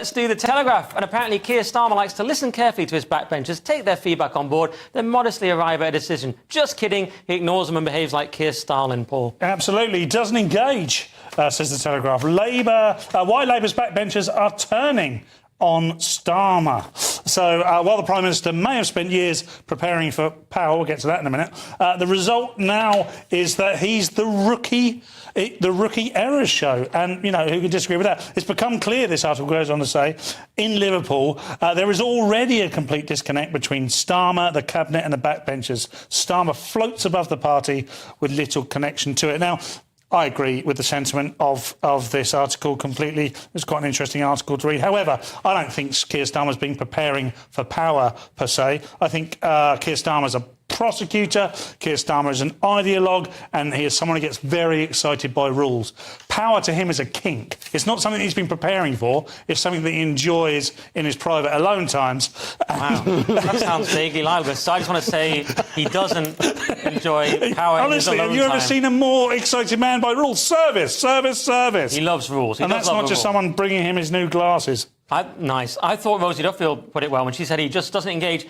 let's do the Telegraph. And apparently Keir Starmer likes to listen carefully to his backbenchers, take their feedback on board, then modestly arrive at a decision. Just kidding. He ignores them and behaves like Keir Stalin, Paul. Absolutely. He doesn't engage, says the Telegraph. Why Labour's backbenchers are turning on Starmer. So while the Prime Minister may have spent years preparing for power, we'll get to that in a minute, the result now is that he's the rookie errors show. And, you know, who can disagree with that? It's become clear, this article goes on to say, in Liverpool, there is already a complete disconnect between Starmer, the Cabinet and the backbenchers. Starmer floats above the party with little connection to it. Now, I agree with the sentiment of this article completely. It's quite an interesting article to read. However, I don't think Keir Starmer's been preparing for power, per se. I think Keir Starmer's a prosecutor, Keir Starmer is an ideologue, and he is someone who gets very excited by rules. Power to him is a kink. It's not something he's been preparing for. It's something that he enjoys in his private alone times. Wow, that sounds vaguely libelous. So I just want to say he doesn't enjoy power. Honestly, have you ever seen a more excited man by rules? Service. He loves rules. And that's not just someone bringing him his new glasses. Nice. I thought Rosie Duffield put it well when she said he just doesn't engage.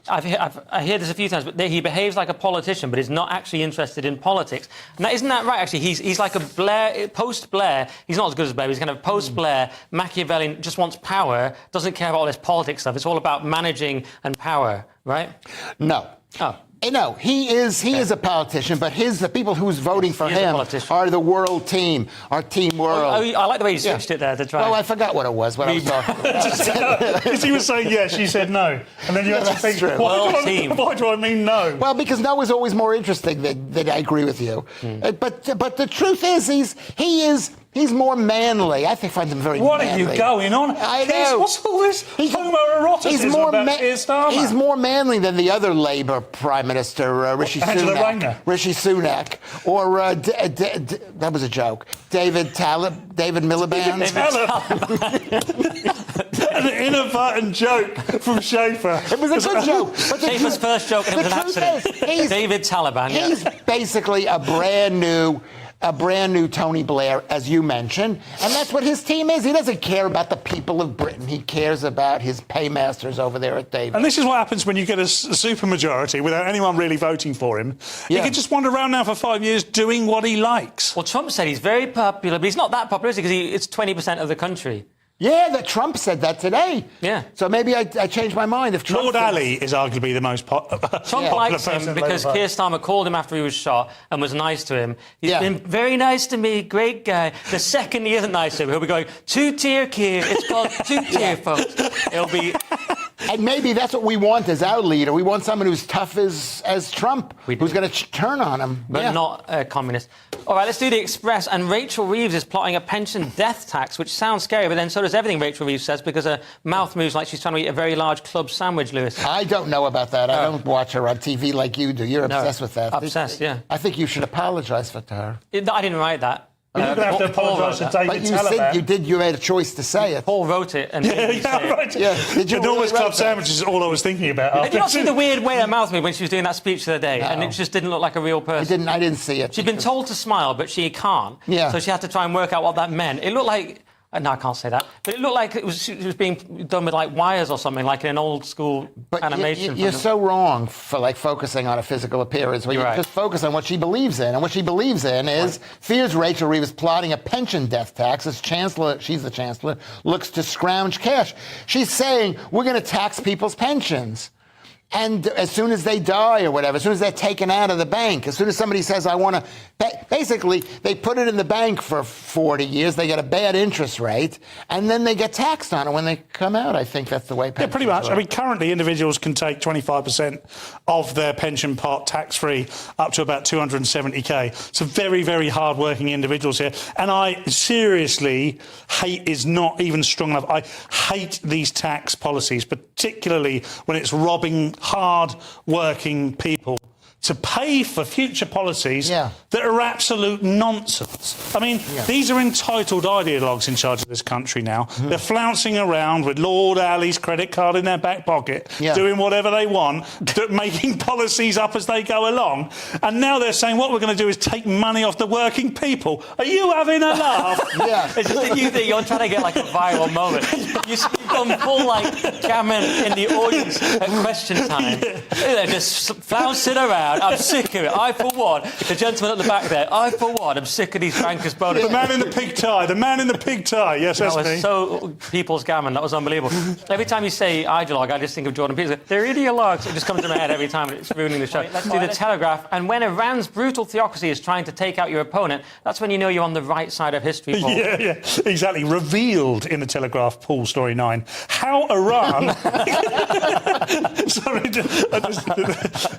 I hear this a few times, but he behaves like a politician, but is not actually interested in politics. Now, isn't that right, actually? He's like a Blair, post-Blair. He's not as good as Blair, but he's kind of post-Blair, Machiavellian, just wants power, doesn't care about all this politics stuff. It's all about managing and power, right? No. Oh. No, he is a politician, but the people who's voting for him are the world team, our team world. I like the way you switched it there to try. Oh, I forgot what it was, what I was talking about. Because he was saying yes, she said no. And then you had to think, why do I mean no? Well, because no is always more interesting than I agree with you. But the truth is, he's more manly. I find him very manly. What are you going on? I know. What's all this homoeroticism about Keir Starmer? He's more manly than the other Labour Prime Minister, Rishi Sunak, or that was a joke. David Miliband. An inadvertent joke from Schaffer. It was a good joke. Schaffer's first joke, and it was an accident. David Taliban. He's basically a brand new Tony Blair, as you mentioned, and that's what his team is. He doesn't care about the people of Britain. He cares about his paymasters over there at David. And this is what happens when you get a supermajority without anyone really voting for him. Yeah. He can just wander around now for 5 years doing what he likes. Well, Trump said he's very popular, but he's not that popular, is he? Because it's 20% of the country. Yeah, that Trump said that today. Yeah. So maybe I changed my mind. If Trump Lord Ali is arguably the most popular Trump likes him because Keir Starmer called him after he was shot and was nice to him. He's been very nice to me, great guy. The second he isn't nice to him, he'll be going, two-tier Keir. It's called two-tier, folks. It'll be... And maybe that's what we want as our leader. We want someone who's tough as Trump, who's going to turn on him. But not a communist. All right, let's do the Express. And Rachel Reeves is plotting a pension death tax, which sounds scary, but then so does everything Rachel Reeves says, because her mouth moves like she's trying to eat a very large club sandwich, Lewis. I don't know about that. I don't watch her on TV like you do. You're obsessed with that. Obsessed, yeah. I think you should apologise for her. I didn't write that. You're going to have to apologise to David Taliban. But you made a choice to say it. Paul wrote it. And right. Yeah. Enormous club sandwiches is all I was thinking about. Did you not see the weird way her mouth moved when she was doing that speech the other day? No. And it just didn't look like a real person. I didn't see it. She'd been told to smile, but she can't. Yeah. So she had to try and work out what that meant. It looked like... No, I can't say that. But it looked like it was being done with, like, wires or something, like in an old-school animation. You're so wrong for, focusing on a physical appearance. You just focus on what she believes in. And what she believes in is fears Rachel Reeves plotting a pension death tax as Chancellor, she's the Chancellor, looks to scrounge cash. She's saying, we're going to tax people's pensions. And as soon as they die or whatever, as soon as they're taken out of the bank, as soon as somebody says, I want to... Basically, they put it in the bank for 40 years, they get a bad interest rate, and then they get taxed on it when they come out. I think that's the way pensions pretty much. work. I mean, currently, individuals can take 25% of their pension pot tax-free up to about 270k. So very, very hard-working individuals here. And I seriously hate is not even strong enough. I hate these tax policies, particularly when it's robbing hard-working people to pay for future policies Yeah. that are absolute nonsense. I mean, these are entitled ideologues in charge of this country now. They're flouncing around with Lord Alley's credit card in their back pocket, doing whatever they want, making policies up as they go along. And now they're saying what we're going to do is take money off the working people. Are you having a laugh? It's just that you think you're trying to get like a viral moment. You've gone full like Gammon in the audience at question time. They're just flouncing around. I'm sick of it. I, for one, the gentleman at the back there, I, for one, am sick of these bankers' bonuses. The man in the pig tie. The man in the pig tie. Yes, that's That me. was so People's Gammon. That was unbelievable. Every time you say ideologue, I just think of Jordan Peterson. They're ideologues. It just comes to my head every time. It's ruining the show. Do the Telegraph. And when Iran's brutal theocracy is trying to take out your opponent, that's when you know you're on the right side of history, Paul. Yeah, exactly. Revealed in the Telegraph, Paul, story 9. How Iran...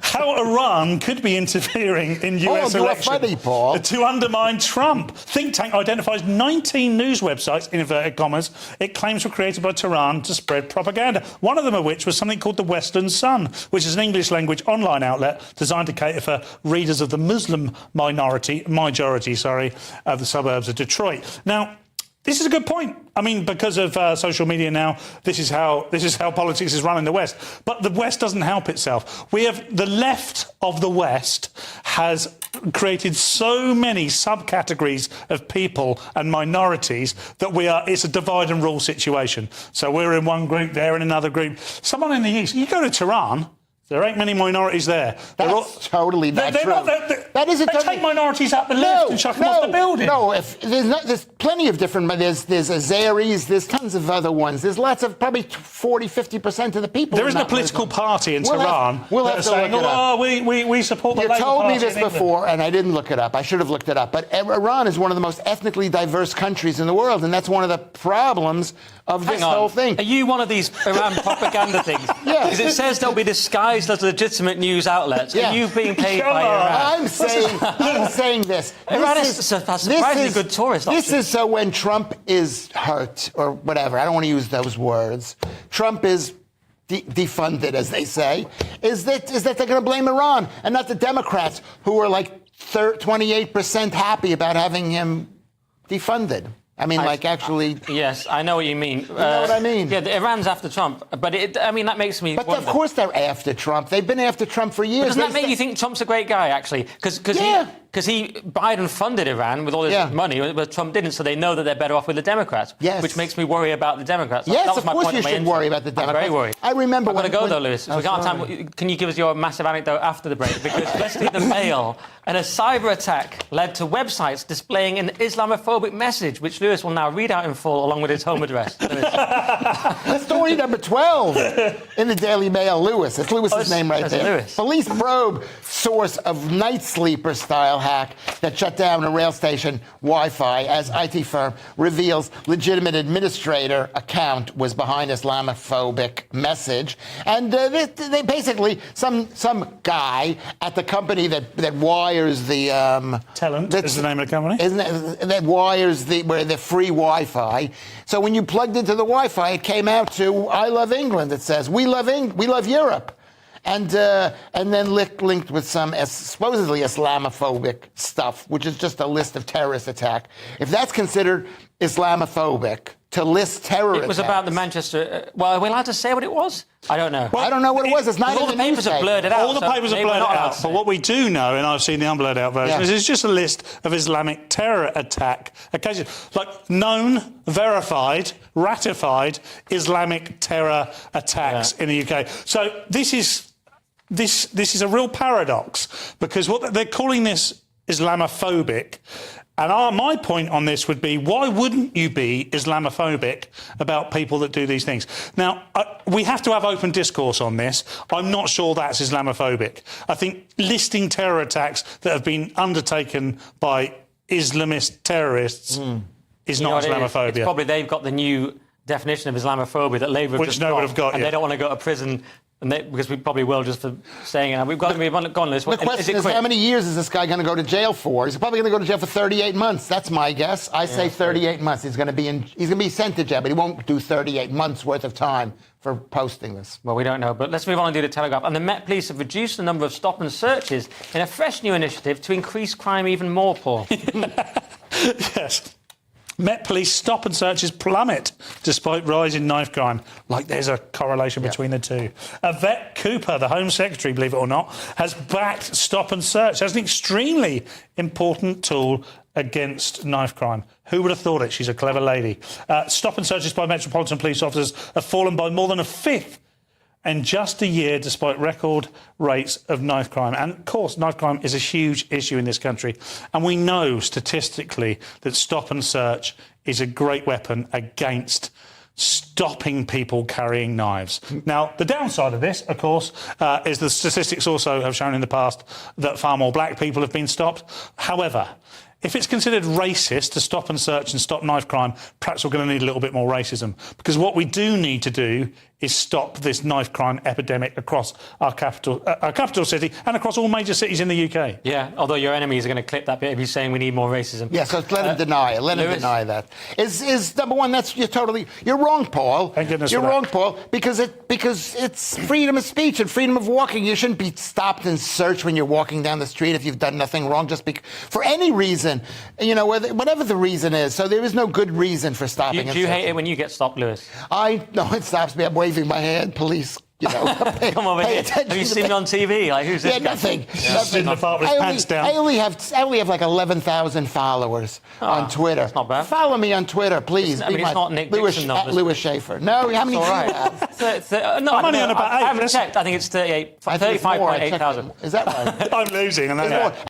how Iran could be interfering in US elections funny, Paul. to undermine Trump. Think tank identifies 19 news websites, in inverted commas, it claims were created by Tehran to spread propaganda. One of them of which was something called the Western Sun, which is an English-language online outlet designed to cater for readers of the Muslim majority of the suburbs of Detroit. Now, this is a good point. I mean, because of social media now, this is how politics is run in the West. But the West doesn't help itself. We have the left of the West has created so many subcategories of people and minorities that it's a divide and rule situation. So we're in one group, they're in another group. Someone in the East, you go to Tehran. There ain't many minorities there. That's totally not true. That is they take minorities up the lift and chuck them off the building. No, there's plenty of different. There's Azeris, there's tons of other ones. There's lots of probably 40-50% of the people. There isn't a political party in Tehran. We'll have to look it up. We support the Labour Party. You told me this before, and I didn't look it up. I should have looked it up. But Iran is one of the most ethnically diverse countries in the world, and that's one of the problems of this whole thing. Are you one of these Iran propaganda things? Yeah. Because it says they'll be disguised as legitimate news outlets. Yeah. Are you being paid by Iran? I'm saying this. Iran is a surprisingly good tourist option. This is so when Trump is hurt or whatever. I don't want to use those words. Trump is defunded, as they say. Is that they're going to blame Iran and not the Democrats, who are like 28% happy about having him defunded. I mean, actually... Yes, I know what you mean. You know what I mean? Yeah, Iran's after Trump. But, that makes me wonder. Of course they're after Trump. They've been after Trump for years. But doesn't that make you think Trump's a great guy, actually? Because Biden funded Iran with all his money, but Trump didn't, so they know that they're better off with the Democrats. Yes. Which makes me worry about the Democrats. Yes, that was of my course point you should worry about the Democrats. I'm very worried. I remember I've got to go, though, Lewis. Oh, we can't have time. Can you give us your massive anecdote after the break? Because yesterday, the Mail and a cyber attack led to websites displaying an Islamophobic message, which Lewis will now read out in full, along with his home address. Story number 12 in the Daily Mail. Lewis. It's Lewis's name right there. Lewis. Police probe source of night sleeper-style hack that shut down a rail station Wi-Fi as IT firm reveals legitimate administrator account was behind Islamophobic message. And they basically, some guy at the company that wires the... Talent is the name of the company. Isn't it, that wires the free Wi-Fi. So when you plugged into the Wi-Fi, it came out to "I love England." It says we love Europe, and then linked with some supposedly Islamophobic stuff, which is just a list of terrorist attack. If that's considered Islamophobic to list terrorist, it was about the Manchester. Well, are we allowed to say what it was? I don't know. Well, I don't know what it was. It's not all in the papers are blurred it out. All the papers are blurred out. But what we do know, and I've seen the unblurred out version, is it's just a list of Islamic terror attack occasions, like known, verified, ratified Islamic terror attacks in the UK. So this is a real paradox, because what they're calling this Islamophobic. And my point on this would be, why wouldn't you be Islamophobic about people that do these things? Now, we have to have open discourse on this. I'm not sure that's Islamophobic. I think listing terror attacks that have been undertaken by Islamist terrorists is not Islamophobia. It's probably they've got the new definition of Islamophobia that Labour have which no one have got and yet. they don't want to go to prison And because we probably will just for saying it. We've got to move on. Go on, Lewis. The question is, how many years is this guy going to go to jail for? He's probably going to go to jail for 38 months. That's my guess. I say 38 months. He's going to be sent to jail, but he won't do 38 months worth of time for posting this. Well, we don't know, but let's move on and do the Telegraph. And the Met Police have reduced the number of stop and searches in a fresh new initiative to increase crime even more, Paul. Yes. Met Police stop and searches plummet despite rise in knife crime. Like there's a correlation between the two. Yvette Cooper, the Home Secretary, believe it or not, has backed stop and search as an extremely important tool against knife crime. Who would have thought it? She's a clever lady. Stop and searches by Metropolitan Police officers have fallen by more than a fifth in just a year, despite record rates of knife crime. And, of course, knife crime is a huge issue in this country. And we know statistically that stop and search is a great weapon against stopping people carrying knives. Now, the downside of this, of course, is the statistics also have shown in the past that far more black people have been stopped. However, if it's considered racist to stop and search and stop knife crime, perhaps we're going to need a little bit more racism. Because what we do need to do is stop this knife crime epidemic across our capital city and across all major cities in the UK. Yeah, although your enemies are going to clip that bit if he's saying we need more racism. Yeah, so let him deny it. Let him deny that. Is number one, you're wrong, Paul. Thank goodness you're for that. wrong, Paul, because it's freedom of speech and freedom of walking. You shouldn't be stopped and searched when you're walking down the street if you've done nothing wrong, for any reason, whatever the reason is. So there is no good reason for stopping. Do you hate it when you get stopped, Lewis? No, it stops me. I'm waving my hand. Police, Come over here. Have you seen me on TV? Like, who's this guy? Nothing. Sitting in the park with his pants down. I only have like 11,000 followers on Twitter. That's not bad. Follow me on Twitter, please. It's not Nick Dixon, though. Lewis Schaffer. No, how many do you have? I'm only on about 8. I haven't checked. I think it's 35.8 thousand. Is that right? I'm losing. And